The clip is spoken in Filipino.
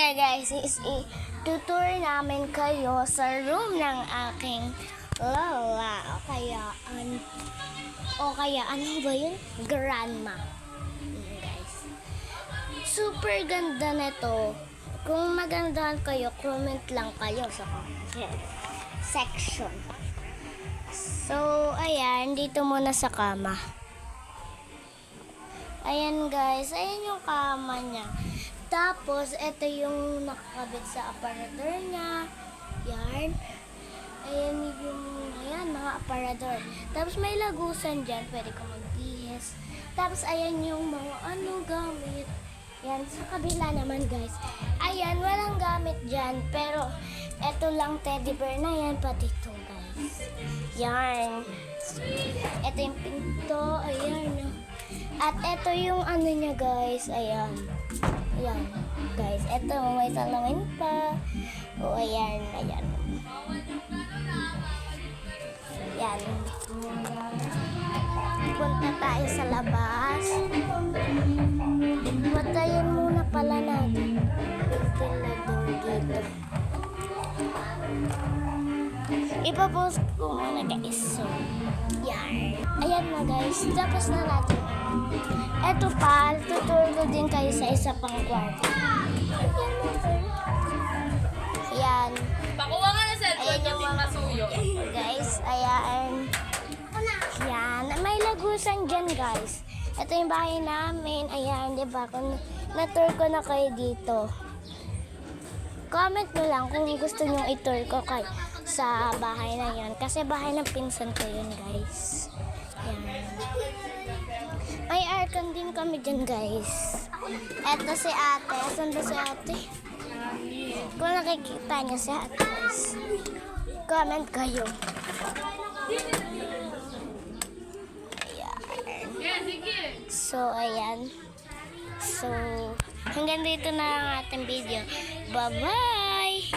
Ngayon guys, is i-tutor namin kayo sa room ng aking lola. O kaya ano ba yun? Grandma. Guys. Super ganda nito. Kung magandahan kayo, comment lang kayo sa comment section. So, ayan, dito muna sa kama. Ayan guys, ayan yung kama niya. Tapos, ito yung nakakabit sa aparador niya. Yan. Ayan, mga aparador. Tapos, may lagusan dyan. Pwede ka magbihis. Tapos, ayan yung mga gamit. Yan, sa kabila naman guys. Ayan, walang gamit dyan. Pero, ito lang teddy bear na yan. Pati ito guys. Yan. Ito yung pinto. Ayan. At ito yung niya guys. Ayan. Ayan, guys. Ito, may salamin pa. O, ayan. Ayan. Ayan. Punta tayo sa labas. Patayin muna pala natin. Ventilador dito. Ipapost ko muna guys. So, yan. Ayan na guys. Tapos na natin. Eto pa, tuturo ko din kayo sa isa pang kwarto. Yan. Pakuha nga na cellphone Ayan ko, yung di mga masuyo. guys. Ayan. Yan. May lagusan dyan guys. Ito yung bahay namin. Ayan, di ba? Kung na-tour ko na kayo dito. Comment nyo lang kung gusto nyo i-tour ko kayo sa bahay na yan. Kasi bahay ng pinsan ko yun guys. Yan. May aircon din kami dyan, guys. Eto si ate. Asan ba si ate? Kung nakikita niya si ate, guys. Comment kayo. Ayan. So, ayan. So, hanggang dito na ang ating video. Bye-bye!